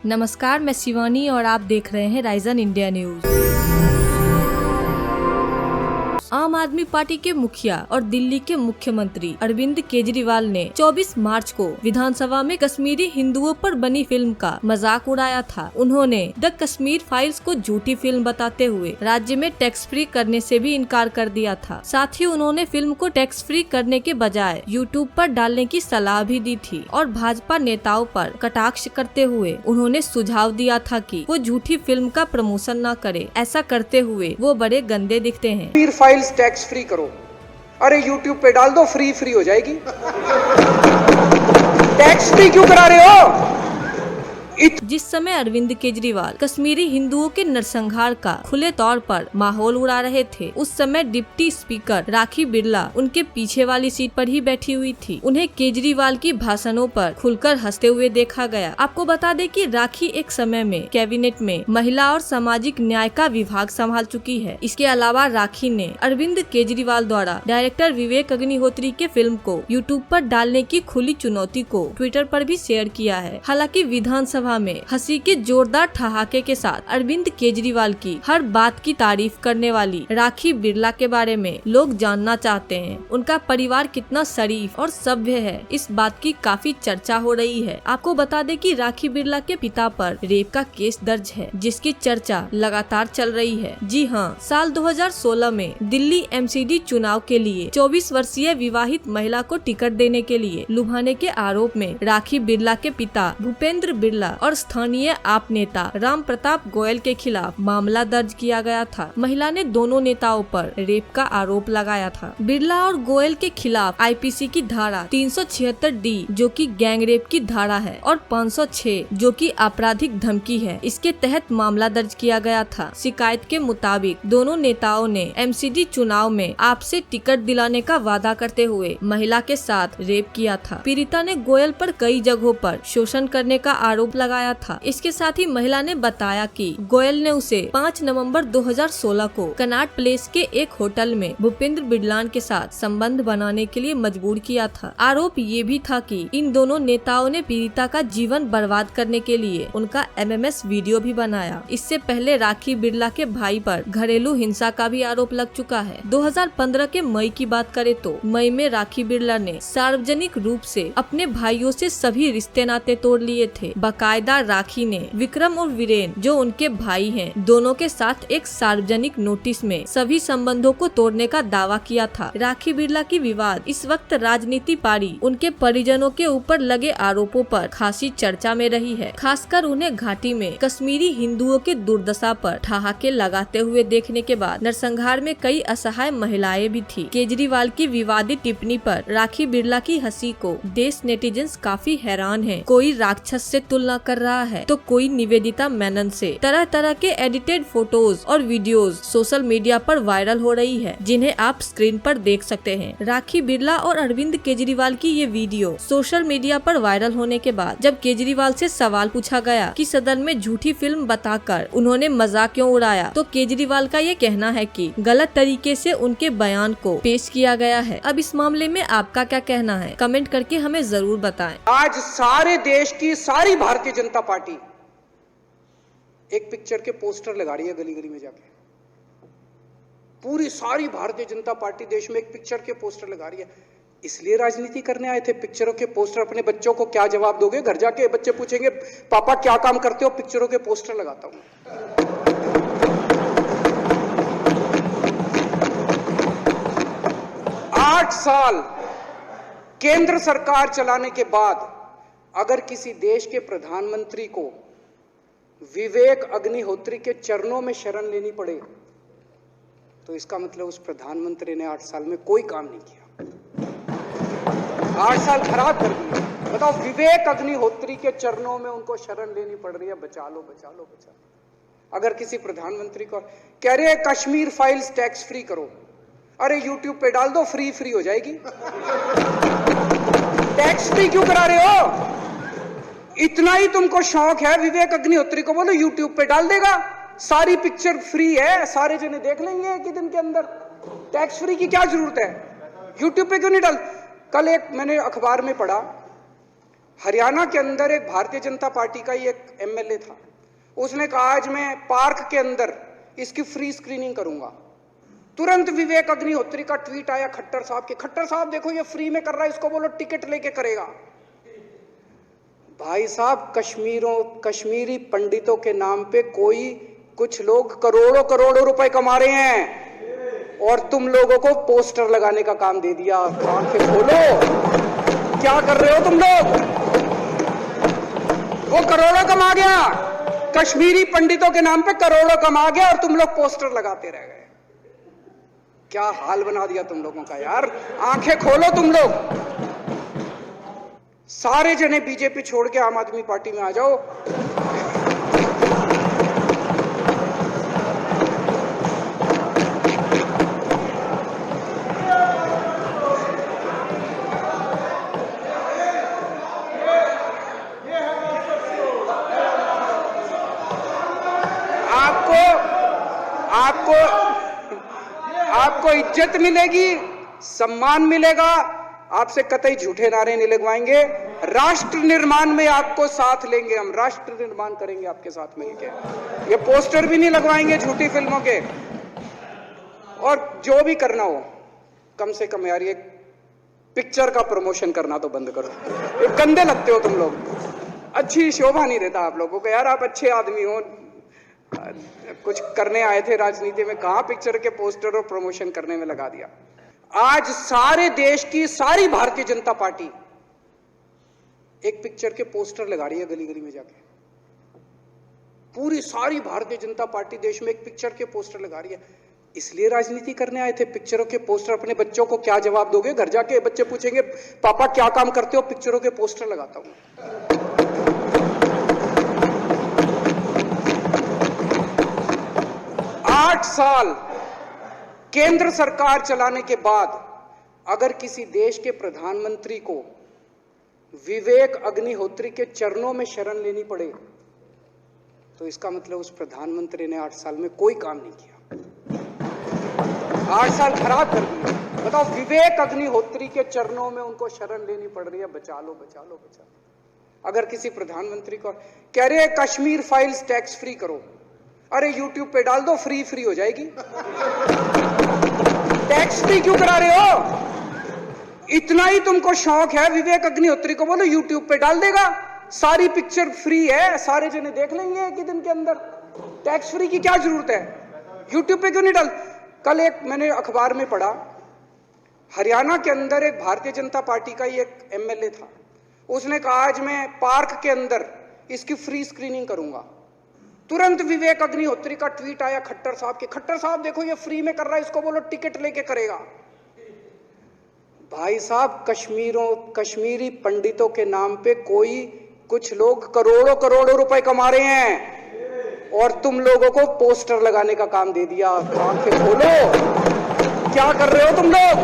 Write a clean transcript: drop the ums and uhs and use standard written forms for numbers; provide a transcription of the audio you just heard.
नमस्कार, मैं शिवानी और आप देख रहे हैं राइजन इंडिया न्यूज। आम आदमी पार्टी के मुखिया और दिल्ली के मुख्यमंत्री अरविंद केजरीवाल ने 24 मार्च को विधानसभा में कश्मीरी हिंदुओं पर बनी फिल्म का मजाक उड़ाया था। उन्होंने द कश्मीर फाइल्स को झूठी फिल्म बताते हुए राज्य में टैक्स फ्री करने से भी इनकार कर दिया था। साथ ही उन्होंने फिल्म को टैक्स फ्री करने के बजाय यूट्यूब पर डालने की सलाह भी दी थी और भाजपा नेताओं पर कटाक्ष करते हुए उन्होंने सुझाव दिया था कि वो झूठी फिल्म का प्रमोशन न करे। ऐसा करते हुए वो बड़े गंदे दिखते हैं। टैक्स फ्री करो, अरे यूट्यूब पे डाल दो, फ्री हो जाएगी। टैक्स फ्री क्यों करा रहे हो? जिस समय अरविंद केजरीवाल कश्मीरी हिंदुओं के नरसंहार का खुले तौर पर माहौल उड़ा रहे थे, उस समय डिप्टी स्पीकर राखी बिरला उनके पीछे वाली सीट पर ही बैठी हुई थी। उन्हें केजरीवाल की भाषणों पर खुलकर हंसते हुए देखा गया। आपको बता दें कि राखी एक समय में कैबिनेट में महिला और सामाजिक न्याय का विभाग संभाल चुकी है। इसके अलावा राखी ने अरविंद केजरीवाल द्वारा डायरेक्टर विवेक अग्निहोत्री के फिल्म को यूट्यूब पर डालने की खुली चुनौती को ट्विटर पर भी शेयर किया है। हालांकि विधानसभा में हंसी के जोरदार ठहाके के साथ अरविंद केजरीवाल की हर बात की तारीफ करने वाली राखी बिरला के बारे में लोग जानना चाहते हैं। उनका परिवार कितना शरीफ और सभ्य है, इस बात की काफी चर्चा हो रही है। आपको बता दें कि राखी बिरला के पिता पर रेप का केस दर्ज है, जिसकी चर्चा लगातार चल रही है। जी हाँ, साल 2016 में दिल्ली एमसीडी चुनाव के लिए 24 वर्षीय विवाहित महिला को टिकट देने के लिए लुभाने के आरोप में राखी बिरला के पिता भूपेंद्र बिरला और स्थानीय आप नेता राम प्रताप गोयल के खिलाफ मामला दर्ज किया गया था। महिला ने दोनों नेताओं पर रेप का आरोप लगाया था। बिरला और गोयल के खिलाफ आईपीसी की धारा 376D जो कि गैंग रेप की धारा है और 506 जो कि आपराधिक धमकी है, इसके तहत मामला दर्ज किया गया था। शिकायत के मुताबिक दोनों नेताओं ने एमसीडी चुनाव में आपसे टिकट दिलाने का वादा करते हुए महिला के साथ रेप किया था। पीड़िता ने गोयल पर कई जगहों पर शोषण करने का आरोप लगाया था। इसके साथ ही महिला ने बताया कि गोयल ने उसे 5 नवंबर 2016 को कनाट प्लेस के एक होटल में भूपेंद्र बिरला के साथ संबंध बनाने के लिए मजबूर किया था। आरोप ये भी था कि इन दोनों नेताओं ने पीड़िता का जीवन बर्बाद करने के लिए उनका एमएमएस वीडियो भी बनाया। इससे पहले राखी बिरला के भाई पर घरेलू हिंसा का भी आरोप लग चुका है। 2015 के मई की बात करें तो मई में राखी बिरला ने सार्वजनिक रूप से अपने भाइयों से सभी रिश्ते नाते तोड़ लिए थे। बाकायदा राखी ने विक्रम और वीरेन जो उनके भाई हैं, दोनों के साथ एक सार्वजनिक नोटिस में सभी संबंधों को तोड़ने का दावा किया था। राखी बिरला की विवाद इस वक्त राजनीति पारी उनके परिजनों के ऊपर लगे आरोपों पर खासी चर्चा में रही है। खासकर उन्हें घाटी में कश्मीरी हिंदुओं के दुर्दशा पर ठहाके लगाते हुए देखने के बाद नरसंहार में कई असहाय महिलाएं भी थी। केजरीवाल की विवादित टिप्पणी पर राखी बिरला की हंसी को देश नेटिजन्स काफी हैरान है। कोई राक्षस से तुलना कर रहा है तो कोई निवेदिता मेनन से। तरह तरह के एडिटेड फोटोज और वीडियोज सोशल मीडिया पर वायरल हो रही है, जिन्हें आप स्क्रीन पर देख सकते हैं। राखी बिरला और अरविंद केजरीवाल की ये वीडियो सोशल मीडिया पर वायरल होने के बाद जब केजरीवाल से सवाल पूछा गया कि सदन में झूठी फिल्म बताकर उन्होंने मजाक क्यों उड़ाया, तो केजरीवाल का ये कहना है कि गलत तरीके से उनके बयान को पेश किया गया है। अब इस मामले में आपका क्या कहना है, कमेंट करके हमें जरूर बताएं। आज सारे देश की सारी भारतीय जनता पार्टी एक पिक्चर के पोस्टर लगा रही है गली गली में जाके। पूरी सारी भारतीय जनता पार्टी देश में एक पिक्चर के पोस्टर लगा रही है। इसलिए राजनीति करने आए थे? पिक्चरों के पोस्टर। अपने बच्चों को क्या जवाब दोगे? घर जाके बच्चे पूछेंगे पापा क्या काम करते हो? पिक्चरों के पोस्टर लगाता हूं। 8 साल केंद्र सरकार चलाने के बाद अगर किसी देश के प्रधानमंत्री को विवेक अग्निहोत्री के चरणों में शरण लेनी पड़े तो इसका मतलब उस प्रधानमंत्री ने 8 साल में कोई काम नहीं किया। 8 साल खराब कर दिए। बताओ, विवेक अग्निहोत्री के चरणों में उनको शरण लेनी पड़ रही है, बचा लो बचा लो बचा लो। अगर किसी प्रधानमंत्री को कह रहे हैं कश्मीर फाइल्स टैक्स फ्री करो, अरे यूट्यूब पे डाल दो, फ्री हो जाएगी। टैक्स फ्री क्यों करा रहे हो? इतना ही तुमको शौक है, विवेक अग्निहोत्री को बोलो यूट्यूब पे डाल देगा, सारी पिक्चर फ्री है, सारे जने देख लेंगे एक ही दिन के अंदर। टैक्स फ्री की क्या जरूरत है? यूट्यूब पे क्यों नहीं डाल? कल एक मैंने अखबार में पढ़ा, हरियाणा के अंदर एक भारतीय जनता पार्टी का ही एक एमएलए था, उसने कहा आज मैं पार्क के अंदर इसकी फ्री स्क्रीनिंग करूंगा। तुरंत विवेक अग्निहोत्री का ट्वीट आया खट्टर साहब के, खट्टर साहब देखो ये फ्री में कर रहा है, इसको बोलो टिकट लेके करेगा। भाई साहब, कश्मीरी पंडितों के नाम पे कुछ लोग करोड़ों करोड़ों रुपए कमा रहे हैं और तुम लोगों को पोस्टर लगाने का काम दे दिया। आंखें खोलो, क्या कर रहे हो तुम लोग? वो करोड़ों कमा गया, कश्मीरी पंडितों के नाम पे करोड़ों कमा गया और तुम लोग पोस्टर लगाते रह गए। क्या हाल बना दिया तुम लोगों का यार। आंखें खोलो तुम लोग, सारे जने बीजेपी छोड़ के आम आदमी पार्टी में आ जाओ। आपको इज्जत मिलेगी, सम्मान मिलेगा, आपसे कतई झूठे नारे नहीं लगवाएंगे। राष्ट्र निर्माण में आपको साथ लेंगे, हम राष्ट्र निर्माण करेंगे आपके साथ मिलकर। ये पोस्टर भी नहीं लगवाएंगे झूठी फिल्मों के। और जो भी करना हो, कम से कम यार ये पिक्चर का प्रमोशन करना तो बंद करो। ये गंदे लगते हो तुम लोग, अच्छी शोभा नहीं देता आप लोगों को यार। आप अच्छे आदमी हो, कुछ करने आए थे राजनीति में, कहां पिक्चर के पोस्टर और प्रमोशन करने में लगा दिया। आज सारे देश की सारी भारतीय जनता पार्टी एक पिक्चर के पोस्टर लगा रही है गली गली में जाके। पूरी सारी भारतीय जनता पार्टी देश में एक पिक्चर के पोस्टर लगा रही है। इसलिए राजनीति करने आए थे? पिक्चरों के पोस्टर। अपने बच्चों को क्या जवाब दोगे? घर जाके बच्चे पूछेंगे पापा क्या काम करते हो? पिक्चरों के पोस्टर लगाता हूं। 8 साल केंद्र सरकार चलाने के बाद अगर किसी देश के प्रधानमंत्री को विवेक अग्निहोत्री के चरणों में शरण लेनी पड़े तो इसका मतलब उस प्रधानमंत्री ने 8 साल में कोई काम नहीं किया। 8 साल खराब कर दिए। बताओ, विवेक अग्निहोत्री के चरणों में उनको शरण लेनी पड़ रही है, बचा लो बचा लो बचा लो। अगर किसी प्रधानमंत्री को कह रहे हैं कश्मीर फाइल्स टैक्स फ्री करो, अरे यूट्यूब पे डाल दो, फ्री हो जाएगी। टैक्स फ्री क्यों करा रहे हो? इतना ही तुमको शौक है, विवेक अग्निहोत्री को बोलो यूट्यूब पे डाल देगा, सारी पिक्चर फ्री है, सारे जने देख लेंगे एक ही दिन के अंदर। टैक्स फ्री की क्या जरूरत है? यूट्यूब पे क्यों नहीं डाल? कल एक मैंने अखबार में पढ़ा, हरियाणा के अंदर एक भारतीय जनता पार्टी का ही एक एमएलए था, उसने कहा आज मैं पार्क के अंदर इसकी फ्री स्क्रीनिंग करूंगा। तुरंत विवेक अग्निहोत्री का ट्वीट आया खट्टर साहब के, खट्टर साहब देखो ये फ्री में कर रहा है, इसको बोलो टिकट लेके करेगा। भाई साहब, कश्मीरी पंडितों के नाम पे कुछ लोग करोड़ों करोड़ों रुपए कमा रहे हैं और तुम लोगों को पोस्टर लगाने का काम दे दिया। आंखें खोलो, क्या कर रहे हो तुम लोग?